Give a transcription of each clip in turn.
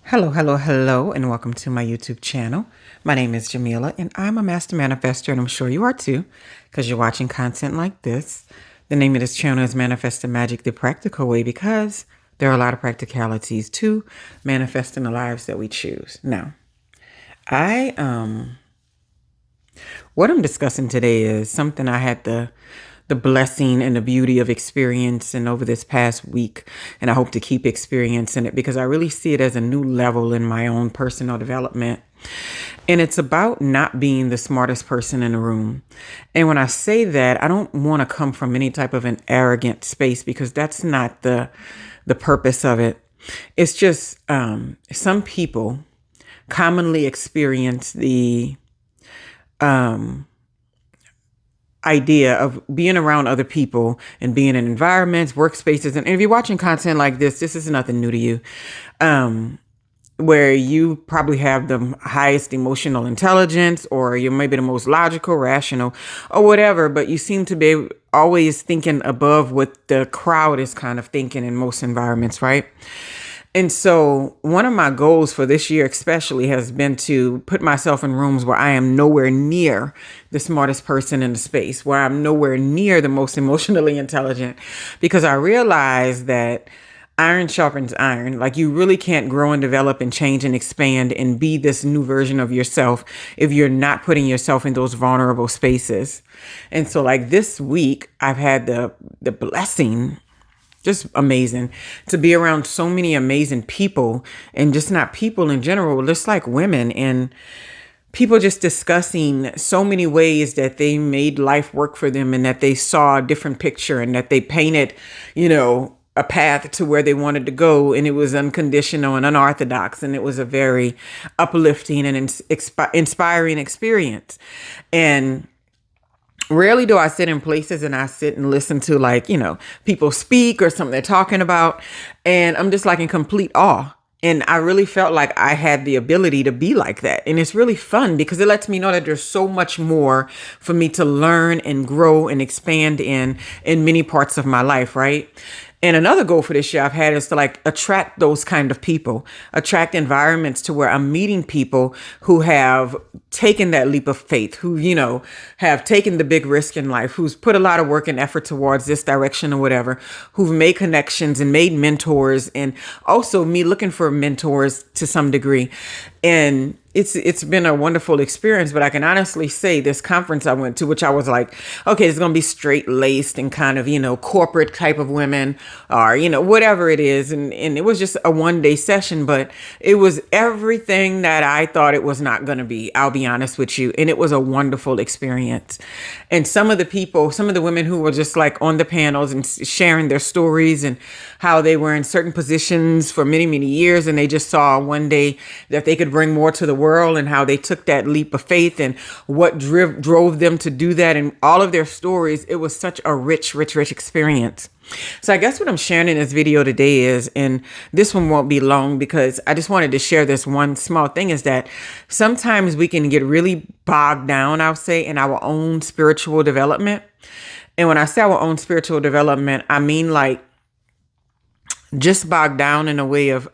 Hello, hello, hello, and welcome to my YouTube channel. My name is Jameelahl, and I'm a master manifester, and I'm sure you are too, because you're watching content like this. The name of this channel is Manifesting Magic the Practical Way, because there are a lot of practicalities to manifesting the lives that we choose. Now, I what I'm discussing today is something I had the blessing and the beauty of experiencing over this past week. And I hope to keep experiencing it because I really see it as a new level in my own personal development. And it's about not being the smartest person in the room. And when I say that, I don't want to come from any type of an arrogant space because that's not the purpose of it. It's just some people commonly experience the idea of being around other people and being in environments, workspaces. And if you're watching content like this is nothing new to you, where you probably have the highest emotional intelligence, or you're maybe the most logical, rational, or whatever, but you seem to be always thinking above what the crowd is kind of thinking in most environments, right? And so one of my goals for this year especially has been to put myself in rooms where I am nowhere near the smartest person in the space, where I'm nowhere near the most emotionally intelligent, because I realize that iron sharpens iron. Like, you really can't grow and develop and change and expand and be this new version of yourself if you're not putting yourself in those vulnerable spaces. And so like this week, I've had the blessing, just amazing, to be around so many amazing people, and just not people in general, just like women and people just discussing so many ways that they made life work for them and that they saw a different picture and that they painted, a path to where they wanted to go. And it was unconditional and unorthodox. And it was a very uplifting and inspiring experience. And rarely do I sit in places and I sit and listen to people speak or something they're talking about. And I'm just like in complete awe. And I really felt like I had the ability to be like that. And it's really fun because it lets me know that there's so much more for me to learn and grow and expand in many parts of my life, right? And another goal for this year I've had is to attract those kind of people, attract environments to where I'm meeting people who have taken that leap of faith, who, have taken the big risk in life, who's put a lot of work and effort towards this direction or whatever, who've made connections and made mentors, and also me looking for mentors to some degree. And it's been a wonderful experience, but I can honestly say this conference I went to, which I was like, okay, it's going to be straight laced and kind of, corporate type of women, or, whatever it is. And it was just a 1-day session, but it was everything that I thought it was not going to be. I'll be honest with you. And it was a wonderful experience. And some of the women who were just like on the panels and sharing their stories and how they were in certain positions for many, many years. And they just saw one day that they could bring more to the world, and how they took that leap of faith and what drove them to do that, and all of their stories. It was such a rich experience. So I guess what I'm sharing in this video today is, and this one won't be long because I just wanted to share this one small thing, is that sometimes we can get really bogged down, I'll say, in our own spiritual development. And when I say our own spiritual development, I mean just bogged down in a way of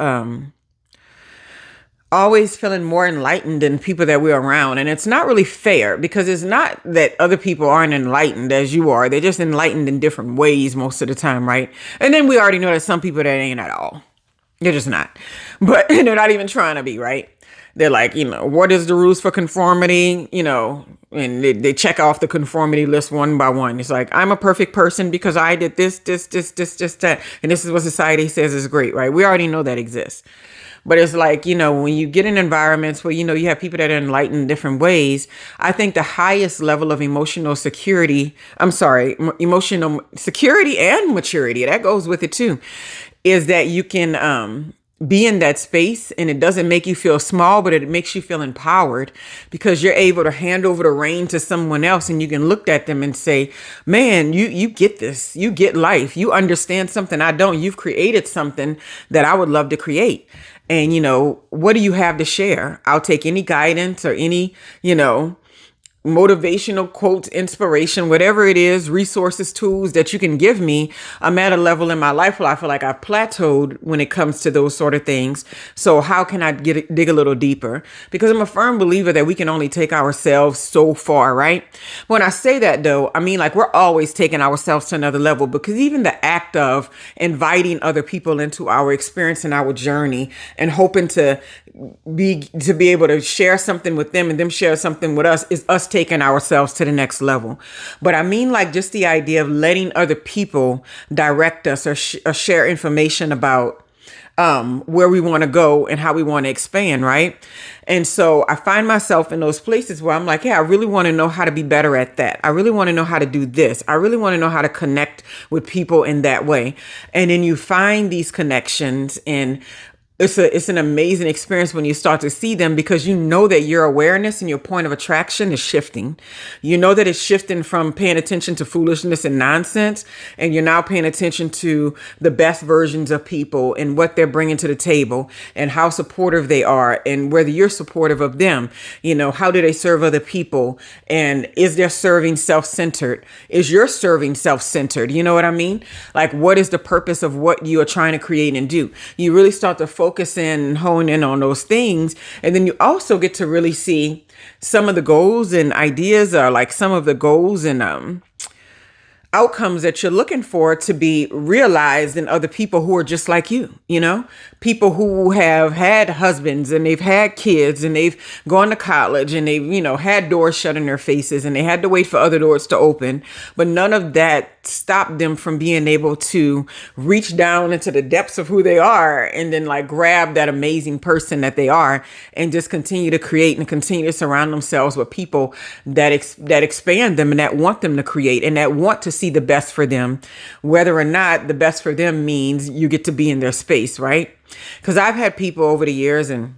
always feeling more enlightened than people that we're around. And it's not really fair, because it's not that other people aren't enlightened as you are. They're just enlightened in different ways most of the time, right? And then we already know that some people that ain't at all. They're just not. But they're not even trying to be, right? They're like, what is the rules for conformity? And they check off the conformity list one by one. It's like, I'm a perfect person because I did this, that. And this is what society says is great, right? We already know that exists. But it's like, when you get in environments where, you have people that are enlightened in different ways, I think the highest level of emotional security and maturity, that goes with it too, is that you can be in that space, and it doesn't make you feel small, but it makes you feel empowered, because you're able to hand over the reign to someone else, and you can look at them and say, man, you get this, you get life, you understand something I don't, you've created something that I would love to create. And, what do you have to share? I'll take any guidance or any, motivational quotes, inspiration, whatever it is, resources, tools that you can give me. I'm at a level in my life where I feel like I've plateaued when it comes to those sort of things. So how can I dig a little deeper? Because I'm a firm believer that we can only take ourselves so far, right? When I say that though, I mean like we're always taking ourselves to another level, because even the act of inviting other people into our experience and our journey and hoping to be able to share something with them and them share something with us is us taking ourselves to the next level. But I mean like just the idea of letting other people direct us or share information about where we want to go and how we want to expand, right? And so I find myself in those places where I'm like, hey, I really want to know how to be better at that. I really want to know how to do this. I really want to know how to connect with people in that way. And then you find these connections, and it's an amazing experience when you start to see them, because you know that your awareness and your point of attraction is shifting. You know that it's shifting from paying attention to foolishness and nonsense, and you're now paying attention to the best versions of people and what they're bringing to the table and how supportive they are, and whether you're supportive of them. You know, how do they serve other people, and is their serving self-centered? Is your serving self-centered? You know what I mean? Like, what is the purpose of what you are trying to create and do? You really start to focus in and hone in on those things. And then you also get to really see some of the goals and ideas, are like some of the goals and outcomes that you're looking for to be realized in other people who are just like you, you know, people who have had husbands and they've had kids and they've gone to college and they've, you know, had doors shut in their faces and they had to wait for other doors to open. But none of that stopped them from being able to reach down into the depths of who they are and then like grab that amazing person that they are and just continue to create and continue to surround themselves with people that expand them and that want them to create and that want to see the best for them, whether or not the best for them means you get to be in their space, right? Because I've had people over the years and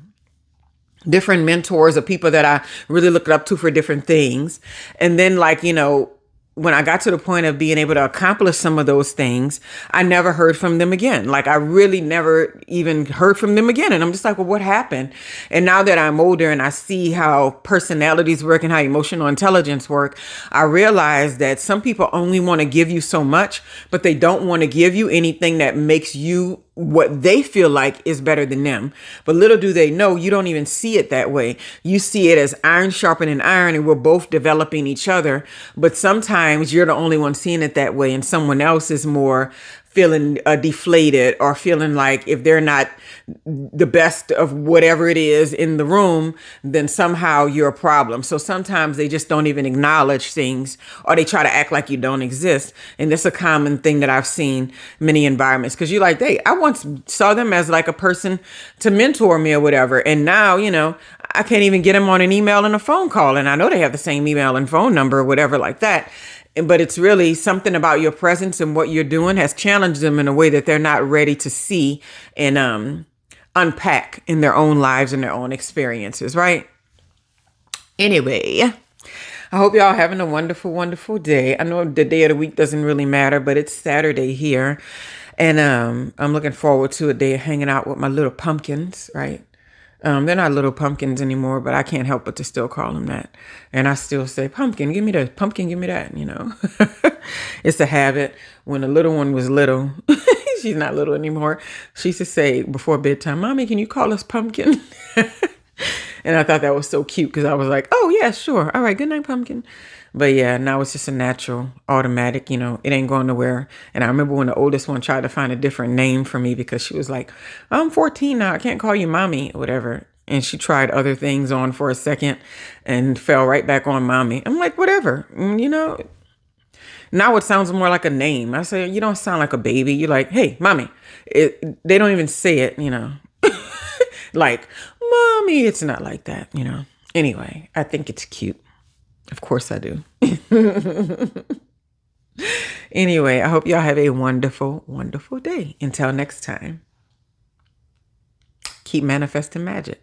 different mentors or people that I really looked up to for different things. And then like, you know, when I got to the point of being able to accomplish some of those things, I never heard from them again. Like I really never even heard from them again. And I'm just like, well, what happened? And now that I'm older and I see how personalities work and how emotional intelligence work, I realize that some people only want to give you so much, but they don't want to give you anything that makes you what they feel like is better than them. But little do they know, you don't even see it that way. You see it as iron sharpening iron, and we're both developing each other. But sometimes you're the only one seeing it that way, and someone else is more feeling deflated or feeling like if they're not the best of whatever it is in the room, then somehow you're a problem. So sometimes they just don't even acknowledge things, or they try to act like you don't exist. And that's a common thing that I've seen in many environments, because you're like, hey, I once saw them as like a person to mentor me or whatever. And now, you know, I can't even get them on an email and a phone call. And I know they have the same email and phone number or whatever like that. But it's really something about your presence and what you're doing has challenged them in a way that they're not ready to see and unpack in their own lives and their own experiences, right? Anyway, I hope y'all having a wonderful, wonderful day. I know the day of the week doesn't really matter, but it's Saturday here. And I'm looking forward to a day of hanging out with my little pumpkins, right? They're not little pumpkins anymore, but I can't help but to still call them that. And I still say, pumpkin, give me the pumpkin, give me that, you know. It's a habit. When the little one was little, she's not little anymore. She used to say before bedtime, Mommy, can you call us pumpkin? And I thought that was so cute because I was like, oh, yeah, sure. All right. Good night, pumpkin. But yeah, now it's just a natural, automatic, you know, it ain't going nowhere. And I remember when the oldest one tried to find a different name for me because she was like, I'm 14 now. I can't call you mommy or whatever. And she tried other things on for a second and fell right back on mommy. I'm like, whatever, you know. Now it sounds more like a name. I say, you don't sound like a baby. You're like, hey, mommy. They don't even say it, you know. Like, mommy, it's not like that, you know. Anyway, I think it's cute. Of course I do. Anyway, I hope y'all have a wonderful, wonderful day. Until next time, keep manifesting magic.